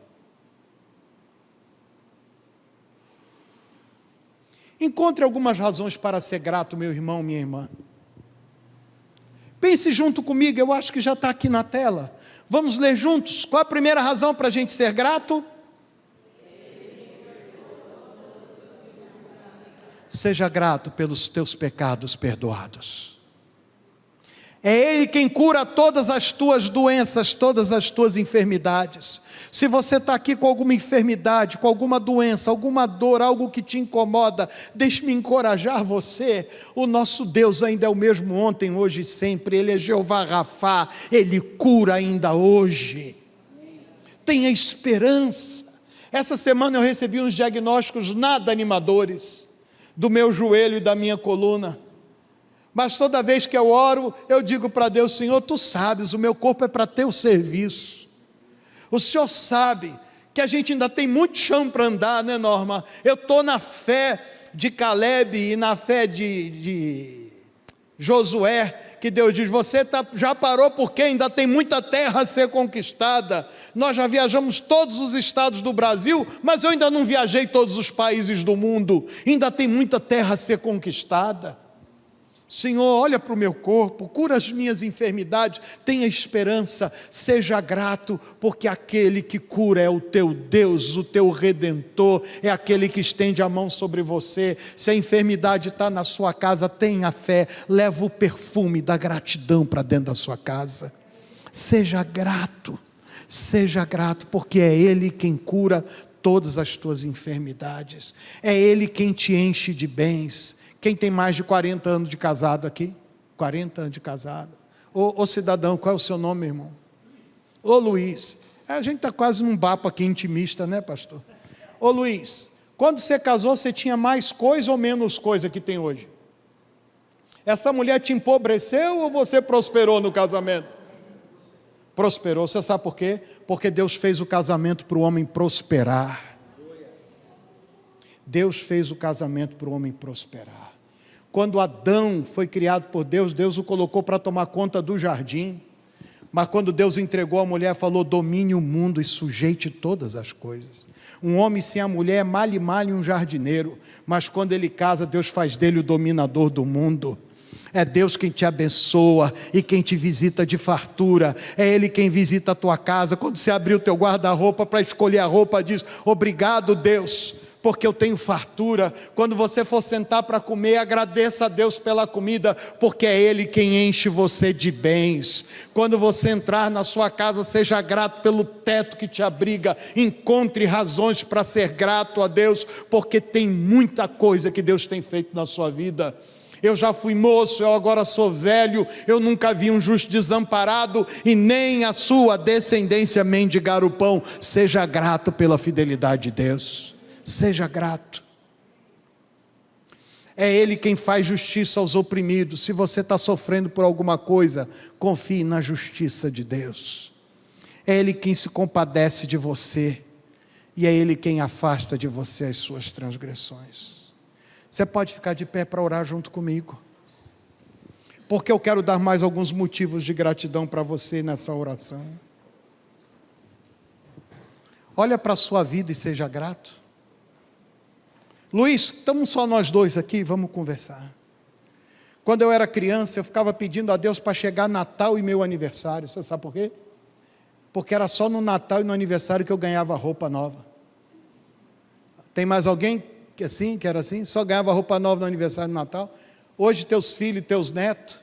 Encontre algumas razões para ser grato, meu irmão, minha irmã. Pense junto comigo, eu acho que já está aqui na tela. Vamos ler juntos. Qual a primeira razão para a gente ser grato? Seja grato pelos teus pecados perdoados. É Ele quem cura todas as tuas doenças, todas as tuas enfermidades. Se você está aqui com alguma enfermidade, com alguma doença, alguma dor, algo que te incomoda, deixe-me encorajar você. O nosso Deus ainda é o mesmo ontem, hoje e sempre. Ele é Jeová Rafá, Ele cura ainda hoje. Tenha esperança. Essa semana eu recebi uns diagnósticos nada animadores do meu joelho e da minha coluna. Mas toda vez que eu oro, eu digo para Deus: Senhor, Tu sabes, o meu corpo é para Teu serviço. O Senhor sabe que a gente ainda tem muito chão para andar, né, Norma? Eu estou na fé de Caleb e na fé de Josué, que Deus diz: você já parou porque ainda tem muita terra a ser conquistada. Nós já viajamos todos os estados do Brasil, mas eu ainda não viajei todos os países do mundo. Ainda tem muita terra a ser conquistada. Senhor, olha para o meu corpo, cura as minhas enfermidades, tenha esperança, seja grato, porque aquele que cura é o teu Deus, o teu Redentor, é aquele que estende a mão sobre você. Se a enfermidade está na sua casa, tenha fé, leva o perfume da gratidão para dentro da sua casa. Seja grato, porque é Ele quem cura todas as tuas enfermidades, é Ele quem te enche de bens. Quem tem mais de 40 anos de casado aqui? 40 anos de casado. Ô cidadão, qual é o seu nome, meu irmão? Ô Luiz. A gente está quase num papo aqui intimista, né, pastor? Ô Luiz, quando você casou, você tinha mais coisa ou menos coisa que tem hoje? Essa mulher te empobreceu ou você prosperou no casamento? Prosperou. Você sabe por quê? Porque Deus fez o casamento para o homem prosperar. Deus fez o casamento para o homem prosperar. Quando Adão foi criado por Deus, Deus o colocou para tomar conta do jardim. Mas quando Deus entregou a mulher, falou: domine o mundo e sujeite todas as coisas. Um homem sem a mulher é male um jardineiro. Mas quando ele casa, Deus faz dele o dominador do mundo. É Deus quem te abençoa e quem te visita de fartura. É Ele quem visita a tua casa. Quando você abrir o teu guarda-roupa para escolher a roupa, diz: obrigado, Deus, porque eu tenho fartura. Quando você for sentar para comer, agradeça a Deus pela comida, porque é Ele quem enche você de bens. Quando você entrar na sua casa, seja grato pelo teto que te abriga. Encontre razões para ser grato a Deus, porque tem muita coisa que Deus tem feito na sua vida. Eu já fui moço, eu agora sou velho, eu nunca vi um justo desamparado e nem a sua descendência mendigar o pão. Seja grato pela fidelidade de Deus. Seja grato. É Ele quem faz justiça aos oprimidos. Se você está sofrendo por alguma coisa, confie na justiça de Deus. É Ele quem se compadece de você, e é Ele quem afasta de você as suas transgressões. Você pode ficar de pé para orar junto comigo, porque eu quero dar mais alguns motivos de gratidão para você nessa oração. Olha para a sua vida e seja grato. Luiz, estamos só nós dois aqui, vamos conversar. Quando eu era criança, eu ficava pedindo a Deus para chegar Natal e meu aniversário. Você sabe por quê? Porque era só no Natal e no aniversário que eu ganhava roupa nova. Tem mais alguém que era assim? Só ganhava roupa nova no aniversário do Natal? Hoje teus filhos e teus netos,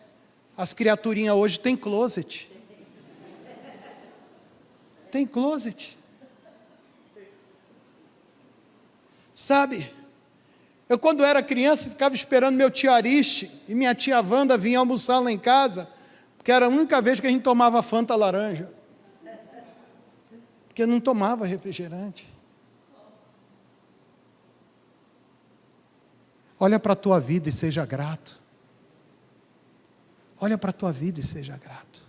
as criaturinhas hoje têm closet. Tem closet. Sabe, eu quando era criança ficava esperando meu tio Ariste e minha tia Wanda vinha almoçar lá em casa, porque era a única vez que a gente tomava Fanta laranja, porque não tomava refrigerante. Olha para a tua vida e seja grato. Olha para a tua vida e seja grato.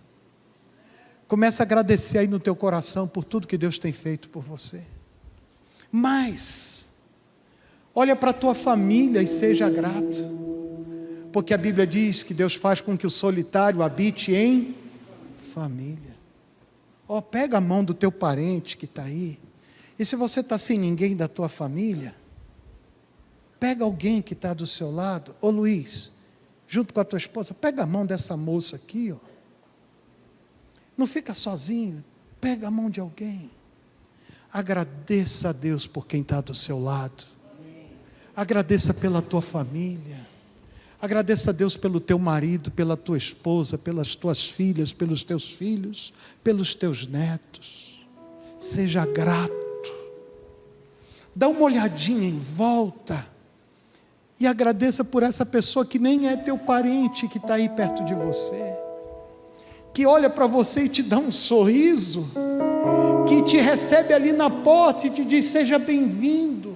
Começa a agradecer aí no teu coração por tudo que Deus tem feito por você. Mas olha para a tua família e seja grato, Porque a Bíblia diz que Deus faz com que o solitário habite em família. Pega a mão do teu parente que está aí. E se você está sem ninguém da tua família, pega alguém que está do seu lado. Luiz, junto com a tua esposa, pega a mão dessa moça aqui. Não fica sozinho, pega a mão de alguém. Agradeça a Deus por quem está do seu lado. Agradeça pela tua família. Agradeça a Deus pelo teu marido, pela tua esposa, pelas tuas filhas, pelos teus filhos, pelos teus netos. Seja grato. Dá uma olhadinha em volta e agradeça por essa pessoa que nem é teu parente, que está aí perto de você, que olha para você e te dá um sorriso, que te recebe ali na porta e te diz: seja bem-vindo.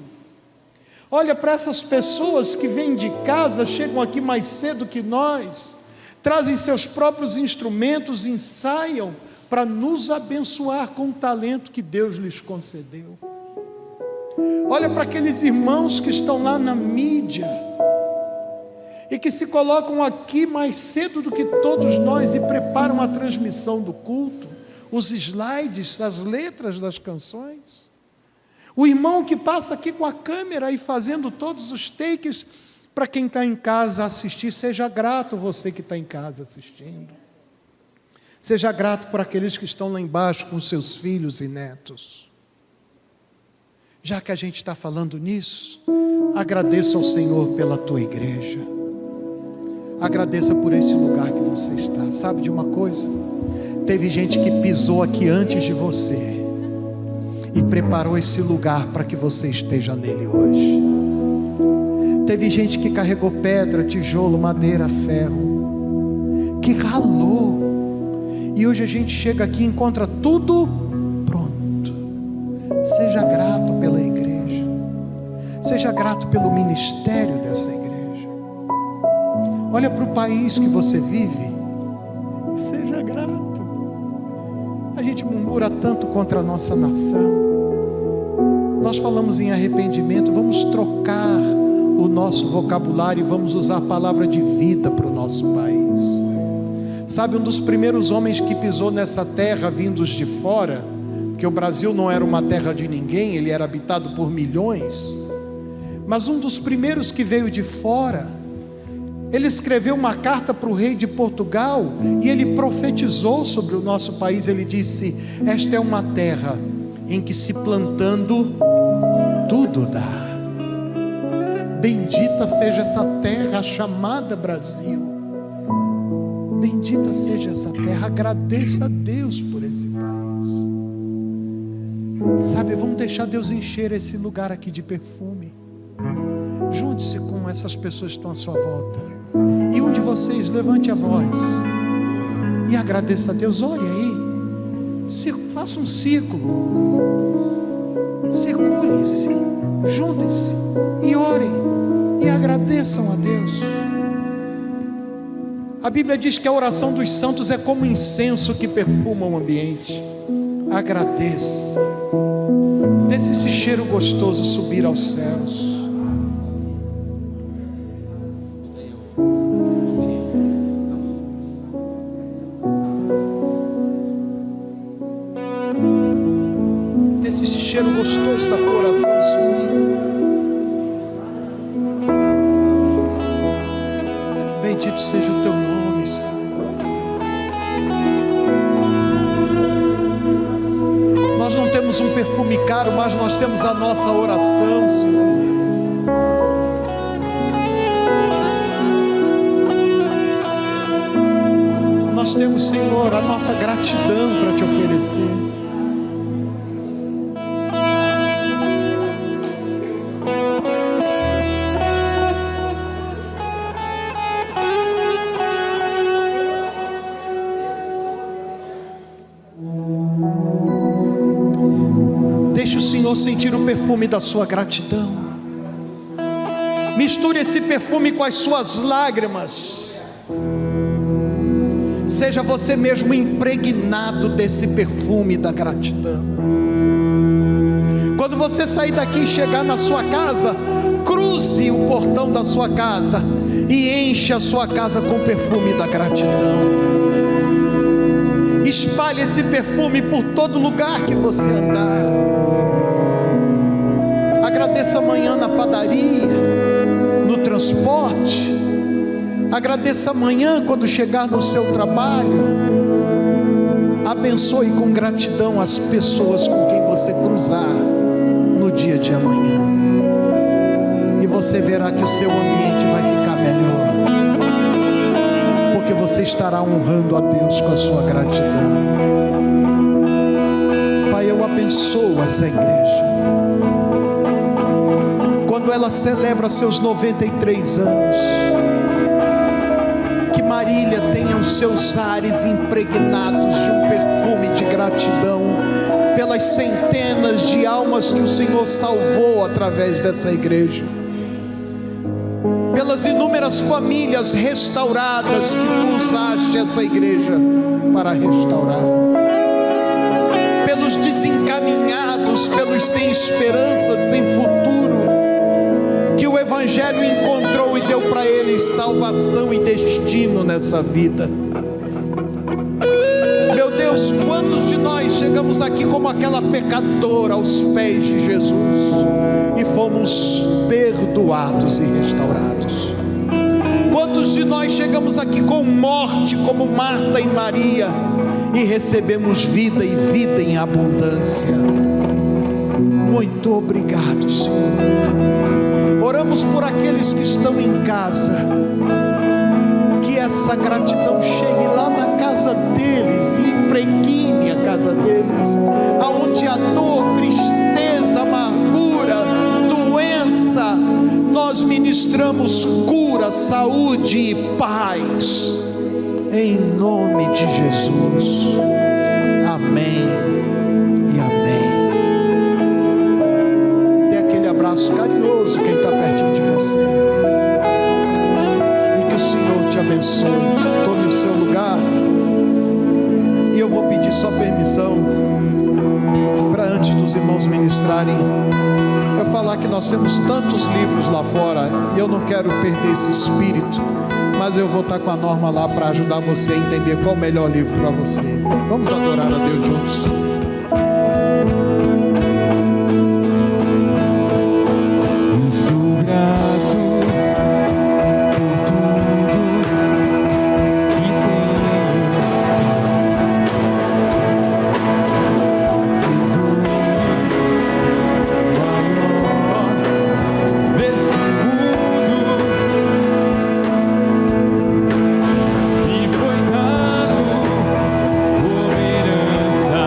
Olha para essas pessoas que vêm de casa, chegam aqui mais cedo que nós, trazem seus próprios instrumentos, ensaiam para nos abençoar com o talento que Deus lhes concedeu. Olha para aqueles irmãos que estão lá na mídia e que se colocam aqui mais cedo do que todos nós e preparam a transmissão do culto, os slides, as letras das canções. O irmão que passa aqui com a câmera e fazendo todos os takes para quem está em casa assistir. Seja grato você que está em casa assistindo. Seja grato por aqueles que estão lá embaixo com seus filhos e netos. Já que a gente está falando nisso, agradeça ao Senhor pela tua igreja. Agradeça por esse lugar que você está. Sabe de uma coisa? Teve gente que pisou aqui antes de você e preparou esse lugar para que você esteja nele hoje. Teve gente que carregou pedra, tijolo, madeira, ferro, que ralou, e hoje a gente chega aqui e encontra tudo pronto. Seja grato pela igreja, seja grato pelo ministério dessa igreja. Olha para o país que você vive e seja grato. A gente murmura tanto contra a nossa nação. Nós falamos em arrependimento, vamos trocar o nosso vocabulário e vamos usar a palavra de vida para o nosso país. Sabe, um dos primeiros homens que pisou nessa terra vindos de fora, porque o Brasil não era uma terra de ninguém, ele era habitado por milhões, mas um dos primeiros que veio de fora, ele escreveu uma carta para o rei de Portugal e ele profetizou sobre o nosso país. Ele disse: esta é uma terra em que se plantando tudo dá. Bendita seja essa terra chamada Brasil. Bendita seja essa terra. Agradeça a Deus por esse país. Sabe, vamos deixar Deus encher esse lugar aqui de perfume. Junte-se com essas pessoas que estão à sua volta. E um de vocês levante a voz e agradeça a Deus. Olhe aí, faça um círculo, circulem-se, juntem-se e orem e agradeçam a Deus. A Bíblia diz que a oração dos santos é como incenso que perfuma o ambiente. Agradeça, deixe esse cheiro gostoso subir aos céus. Deixe esse cheiro gostoso da tua oração subir. Bendito seja o teu nome, Senhor. Nós não temos um perfume caro, mas nós temos a nossa oração, Senhor. Nós temos, Senhor, a nossa gratidão para te oferecer. Deixe o Senhor sentir o perfume da sua gratidão. Misture esse perfume com as suas lágrimas. Seja você mesmo impregnado desse perfume da gratidão. Quando você sair daqui e chegar na sua casa, cruze o portão da sua casa e enche a sua casa com o perfume da gratidão. Espalhe esse perfume por todo lugar que você andar. Agradeça amanhã na padaria, no transporte. Agradeça amanhã quando chegar no seu trabalho. Abençoe com gratidão as pessoas com quem você cruzar no dia de amanhã. E você verá que o seu ambiente vai ficar melhor, porque você estará honrando a Deus com a sua gratidão. Pai, eu abençoo essa igreja. Quando ela celebra seus 93 anos, que Marília tenha os seus ares impregnados de um perfume de gratidão pelas centenas de almas que o Senhor salvou através dessa igreja, pelas inúmeras famílias restauradas que tu usaste essa igreja para restaurar, pelos desencaminhados, pelos sem esperança, sem futuro, que o Evangelho encontrou e deu para eles salvação e destino nessa vida. Meu Deus, quantos de nós chegamos aqui como aquela pecadora aos pés de Jesus e fomos perdoados e restaurados? Quantos de nós chegamos aqui com morte como Marta e Maria e recebemos vida e vida em abundância? Muito obrigado, Senhor. Oramos por aqueles que estão em casa, que essa gratidão chegue lá na casa deles e impregne a casa deles, aonde há dor, tristeza, amargura, doença. Nós ministramos cura, saúde e paz, em nome de Jesus. Amém e amém. Dê aquele abraço carinhoso quem está pertinho de você, e que o Senhor te abençoe. Tome o seu lugar, e eu vou pedir só permissão para, antes dos irmãos ministrarem, eu falar que nós temos tantos livros lá fora, e eu não quero perder esse espírito, mas eu vou estar com a Norma lá para ajudar você a entender qual o melhor livro para você. Vamos adorar a Deus juntos. E foi dado por herança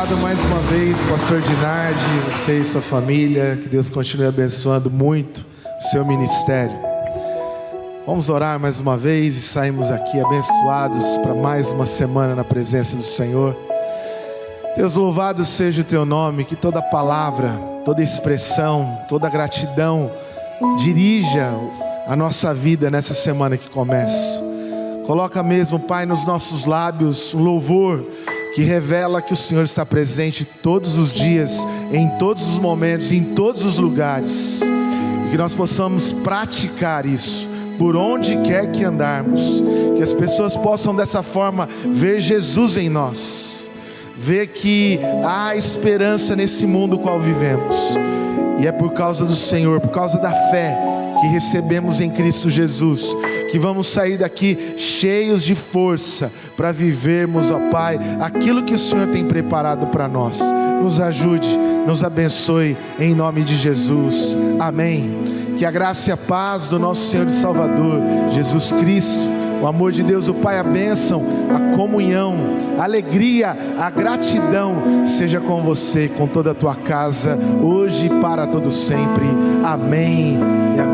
Obrigado mais uma vez, pastor Dinardi, você e sua família. Que Deus continue abençoando muito o seu ministério. Vamos orar mais uma vez e saímos aqui abençoados para mais uma semana na presença do Senhor. Deus, louvado seja o teu nome. Que toda palavra, toda expressão, toda gratidão dirija a nossa vida nessa semana que começa. Coloca mesmo, Pai, nos nossos lábios um louvor que revela que o Senhor está presente todos os dias, em todos os momentos, em todos os lugares. E que nós possamos praticar isso por onde quer que andarmos. Que as pessoas possam dessa forma ver Jesus em nós, ver que há esperança nesse mundo qual vivemos. E é por causa do Senhor, por causa da fé que recebemos em Cristo Jesus, que vamos sair daqui cheios de força para vivermos, ó Pai, aquilo que o Senhor tem preparado para nós. Nos ajude, nos abençoe, em nome de Jesus, amém. Que a graça e a paz do nosso Senhor e Salvador Jesus Cristo, o amor de Deus o Pai, a bênção, a comunhão, a alegria, a gratidão seja com você, com toda a tua casa, hoje e para todo sempre, amém e amém.